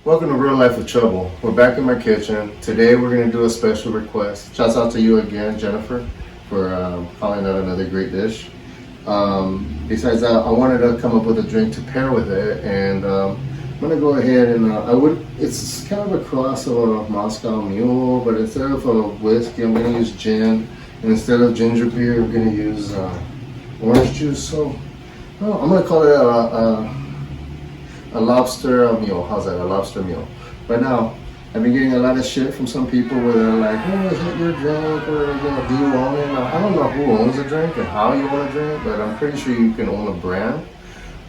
Welcome to Real Life with Trouble. We're back in my kitchen. Today we're going to do a special request. Shouts out to you again, Jennifer, for calling out another great dish. Besides that, I wanted to come up with a drink to pair with it, and I'm going to go ahead and it's kind of a cross of a Moscow Mule, but instead of a whiskey, I'm going to use gin, and instead of ginger beer, I'm going to use orange juice. So I'm going to call it a lobster mule. How's that? A lobster mule. But now, I've been getting a lot of shit from some people where they're like, "Oh, is it your drink?" Or "Do you own it?" Now, I don't know who owns a drink and how you own a drink, but I'm pretty sure you can own a brand.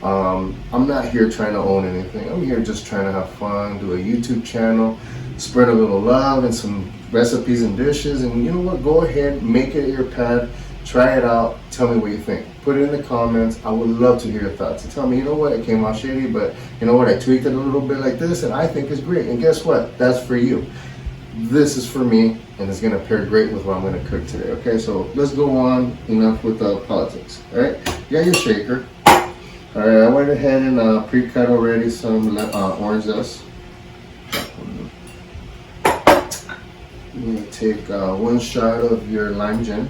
I'm not here trying to own anything. I'm here just trying to have fun, do a YouTube channel, spread a little love and some recipes and dishes. And you know what? Go ahead, make it your pad. Try it out. Tell me what you think. Put it in the comments. I would love to hear your thoughts. And tell me, you know what, it came out shitty, but you know what, I tweaked it a little bit like this, and I think it's great. And guess what? That's for you. This is for me, and it's gonna pair great with what I'm gonna cook today. Okay, so let's go on. Enough with the politics. All right, you got your shaker. All right, I went ahead and pre-cut already some orange zest. You're gonna take 1 shot of your lime gin.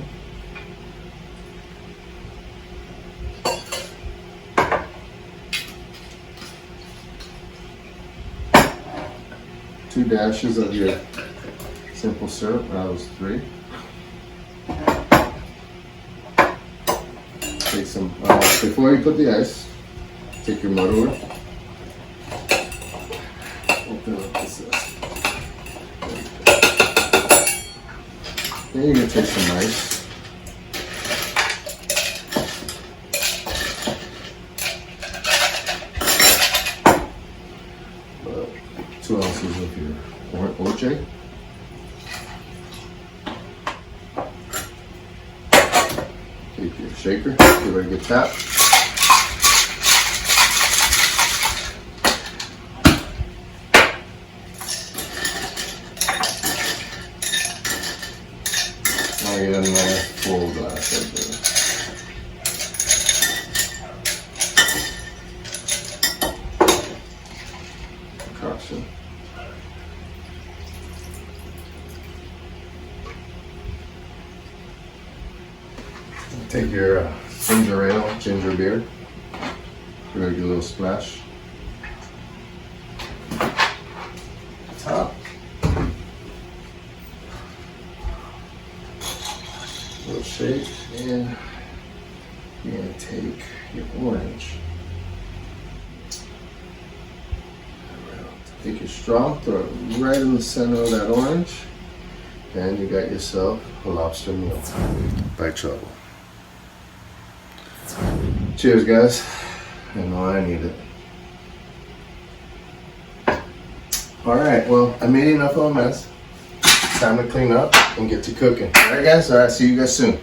Two dashes of your simple syrup. That was 3. Take some, before you put the ice, take your muddler. Open up the zest. Then you're going to take some ice. About 2 ounces of your RLwT. Take your shaker, give it a good tap. Now you have a nice full glass right there. Concoction. Take your ginger ale, ginger beer. Give it a little splash. Top. A little shake, and you're gonna take your orange. Take your straw, throw it right in the center of that orange, and you got yourself a lobster meal by Trouble. Cheers, guys. I know I need it. Alright, well, I made enough of a mess. Time to clean up and get to cooking. Alright, guys? Alright, see you guys soon.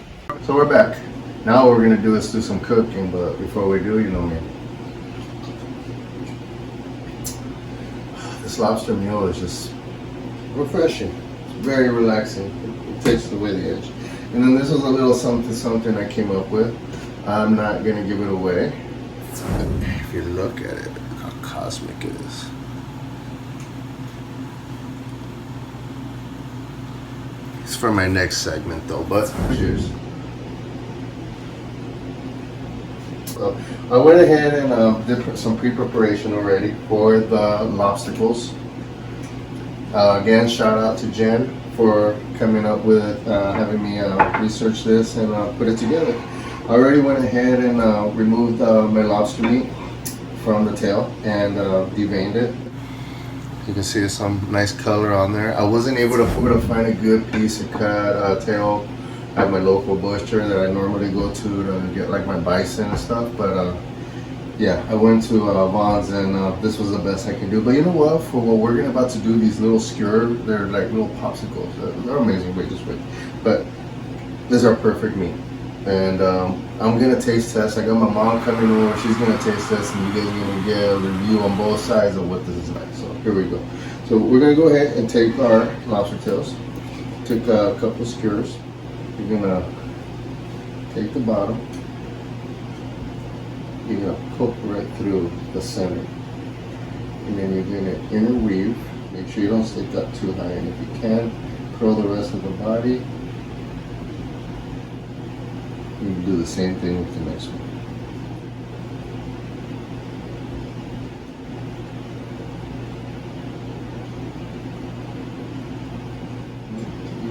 So we're back. Now what we're going to do is do some cooking, but before we do, you know me. This lobster meal is just refreshing. It's very relaxing. It takes away the edge. And then this was a little something I came up with. I'm not gonna give it away. If you look at it, look how cosmic it is. It's for my next segment though, but cheers. So I went ahead and did some pre-preparation already for the lobstacles. Again, shout out to Jen for coming up with having me research this and put it together. I already went ahead and removed my lobster meat from the tail and deveined it. You can see there's some nice color on there. I wasn't able to find a good piece of cut tail at my local butcher that I normally go to get like my bison and stuff, but yeah, I went to Vaughn's and this was the best I could do. But you know what? For what we're about to do, these little skewer, they're like little popsicles. They're amazing. Wait, just wait. But these are perfect meat. And I'm gonna taste test. I got my mom coming over. She's gonna taste test, and you guys are gonna get a review on both sides of what this is like. So here we go. So we're gonna go ahead and take our lobster tails. Took a couple skewers. You're gonna take the bottom. You're gonna poke right through the center. and then you're doing an inner weave. Make sure you don't stick up too high, and if you can, curl the rest of the body. You can do the same thing with the next one.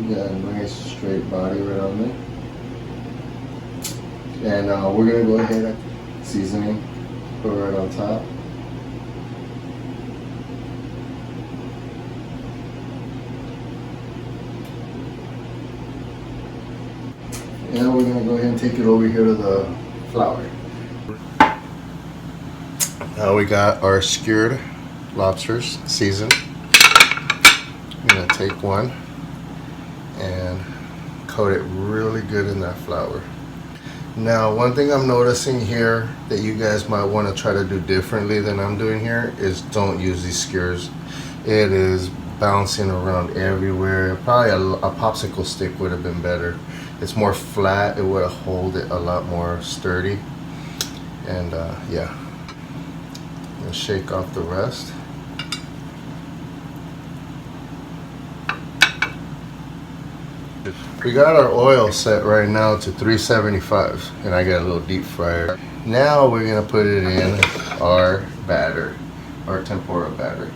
You got a nice straight body right on there. And we're gonna go ahead and seasoning, put it right on top. And we're gonna go ahead and take it over here to the flour. Now we got our skewered lobsters seasoned. I'm gonna take one and coat it really good in that flour. Now, one thing I'm noticing here that you guys might want to try to do differently than I'm doing here is don't use these skewers. It is bouncing around everywhere. Probably a popsicle stick would have been better. It's more flat, it would have hold it a lot more sturdy. And yeah, I'm gonna shake off the rest. We got our oil set right now to 375, and I got a little deep fryer. Now we're gonna put it in our batter, our tempura batter.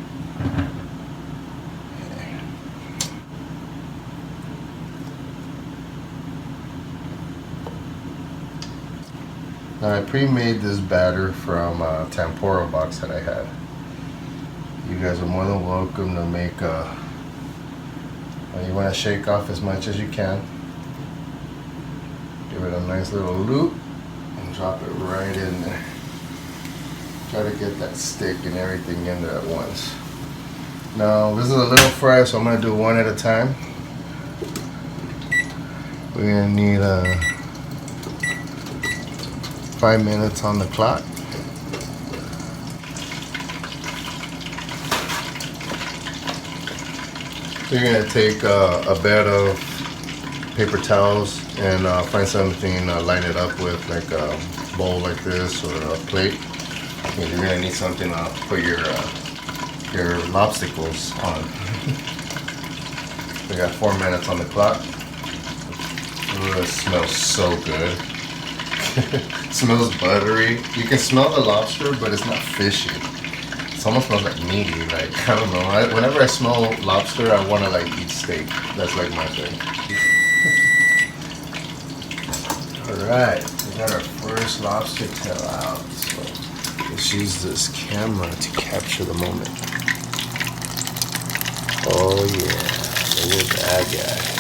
Now I pre-made this batter from a tempura box that I had. You guys are more than welcome to make you want to shake off as much as you can. Give it a nice little loop and drop it right in there. Try to get that stick and everything in there at once. Now this is a little fry, so I'm going to do one at a time. We're going to need 5 minutes on the clock. You're going to take a bed of paper towels and find something to line it up with, like a bowl like this or a plate. And you're going to need something to put your lobsticles on. We got 4 minutes on the clock. Ooh, it smells so good. It smells buttery. You can smell the lobster, but it's not fishy. It almost smells like meaty. Like, I don't know. Whenever I smell lobster, I want to like eat steak. That's like my thing. All right, we got our first lobster tail out. So let's use this camera to capture the moment. Oh yeah, look at that guy.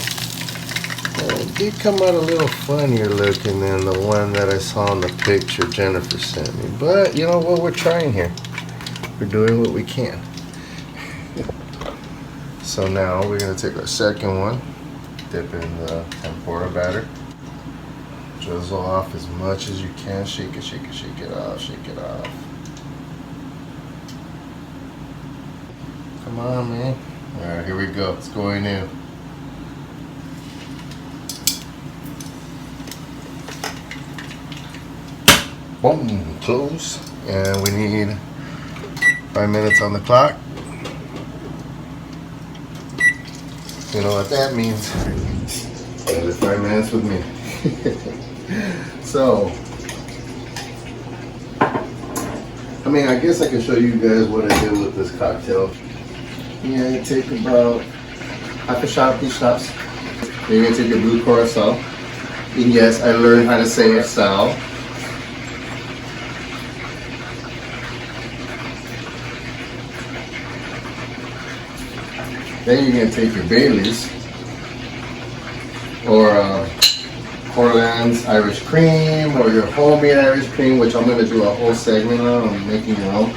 It did come out a little funnier looking than the one that I saw in the picture Jennifer sent me. But you know what, we're trying here. We're doing what we can. So now we're going to take our second one, dip in the tempura batter, drizzle off as much as you can, shake it, shake it, shake it off, shake it off. Come on, man. Alright, here we go. It's going in. Boom, close. And we need 5 minutes on the clock. You know what that means. Another 5 minutes with me. So, I mean, I guess I can show you guys what I did with this cocktail. Yeah, you take about half a shot of these shots. You're gonna take your blue curacao. And yes, I learned how to say sal. Then you're going to take your Baileys or Corland's Irish cream or your homemade Irish cream, which I'm going to do a whole segment on making your own.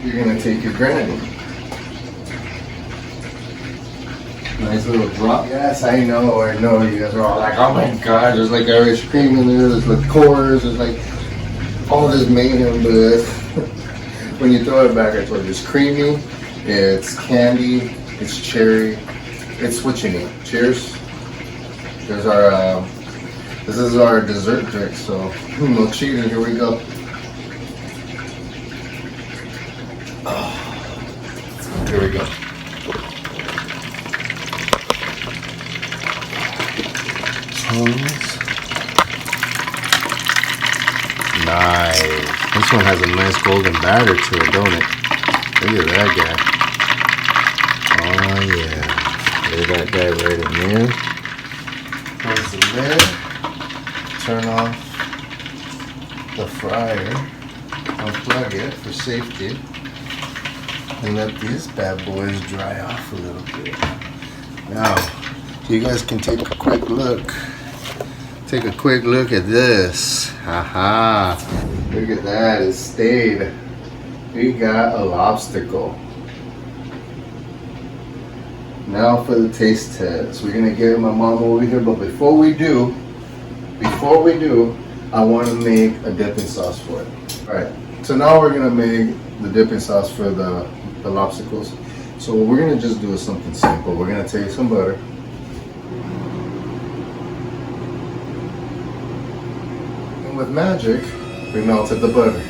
You're going to take your grenadine. Nice little drop. Yes, I know. You guys are all like, oh my god, there's like Irish cream in there, there's liqueurs, there's like all this mayhem, but when you throw it back, I told you it's creamy, it's candy, it's cherry, it's what you need. Cheers. There's our This is our dessert drink, so no cheating. Here we go. Here we go. Nice. This one has a nice golden batter to it, don't it? Look at that guy. Oh yeah. Look at that guy right in there. Close the lid. Turn off the fryer. Unplug it for safety. And let these bad boys dry off a little bit. Now, you guys can take a quick look. Take a quick look at this. Haha. Look at that, it stayed. We got a Lobsicle. Now for the taste test. We're gonna get my mom over here, but before we do, I wanna make a dipping sauce for it. Alright, so now we're gonna make the dipping sauce for the Lobsicles. So what we're gonna just do is something simple. We're gonna take some butter. And with magic, we melted the butter.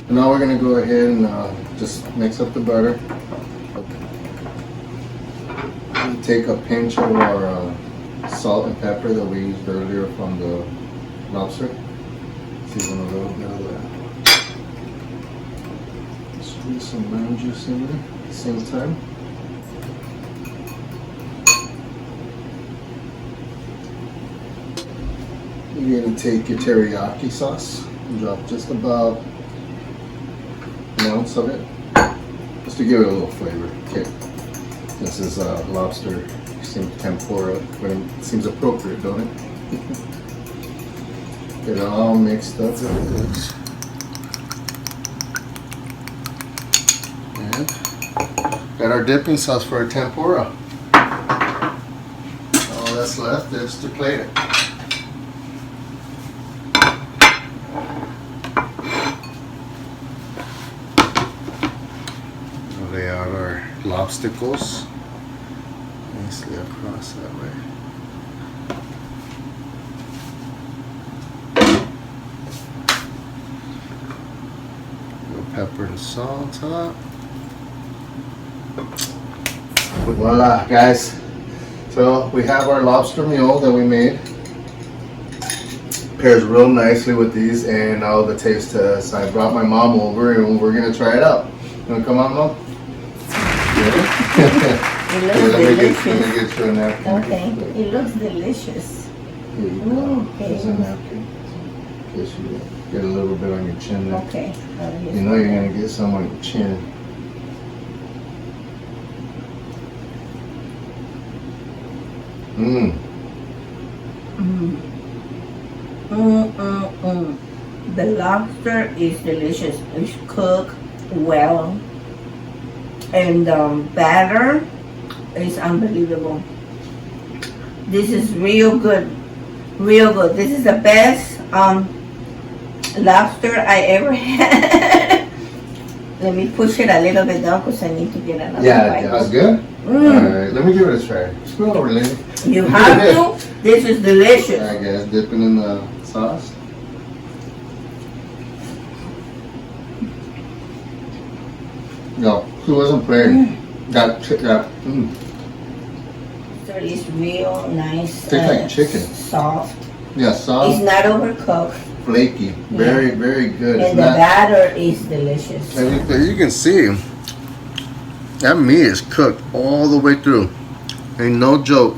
And now we're gonna go ahead and just mix up the butter. Take a pinch of our salt and pepper that we used earlier from the lobster. Season a little bit of that. Squeeze some lemon juice in there at the same time. You're going to take your teriyaki sauce and drop just about an ounce of it, just to give it a little flavor. Okay. This is lobster tempura, but it seems appropriate, don't it? Get it all mixed up like this. And got our dipping sauce for our tempura. All that's left is to plate it. Lay out our lobsticles nicely across that way. Pepper and salt on top. Voila, guys. So we have our lobster meal that we made. Pairs real nicely with these, and now the taste test. I brought my mom over and we're gonna try it out. You wanna come on, Mom? It looks Let me delicious. get you a napkin. Okay, it looks delicious. Here you go. Okay. There's a napkin. In case you get a little bit on your chin there. Okay. You know you're gonna get some on your chin. Mmm. The lobster is delicious. It's cooked well, and the batter is unbelievable. This is real good, real good. This is the best lobster I ever had. Let me push it a little bit down because I need to get another bite. That's good. Alright, let me give it a try. Scroll over, lady. You have to. This is delicious. Alright, guys, dipping in the sauce. No, she wasn't playing. That. So it's real nice. Tastes like chicken. Soft. Yeah, soft, It's not overcooked. flaky, very, very good. It's And the not. batter is delicious. And you can see that meat is cooked all the way through. Ain't no joke.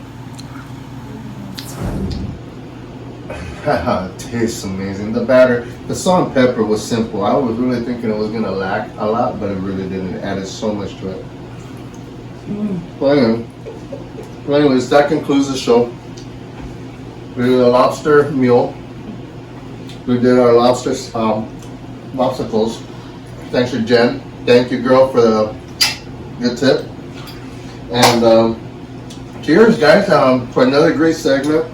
It tastes amazing. The batter, the salt and pepper was simple. I was really thinking it was gonna lack a lot, but it really didn't. It added so much to it. Well, anyways, that concludes the show. We did a lobster meal. We did our lobsicles. Thanks to Jen. Thank you, girl, for the good tip. And cheers, guys, for another great segment.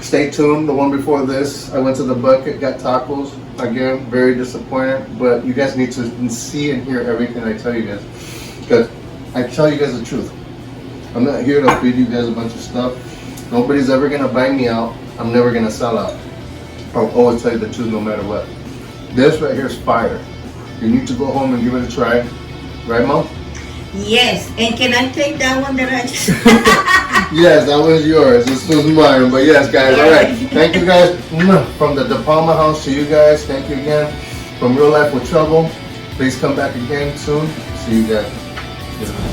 Stay tuned. The one before this, I went to the bucket, got tacos. Again, very disappointed, but you guys need to see and hear everything I tell you guys, because I tell you guys the truth. I'm not here to feed you guys a bunch of stuff. Nobody's ever gonna buy me out. I'm never gonna sell out. I'll always tell you the truth no matter what. This right here is fire. You need to go home and give it a try. Right, Mom? Yes, and can I take that one that I just... Yes, that was yours. This was mine. But yes, guys, all right. Thank you guys. From the De Palma house to you guys. Thank you again. From Real Life with Trouble. Please come back again soon. See you guys.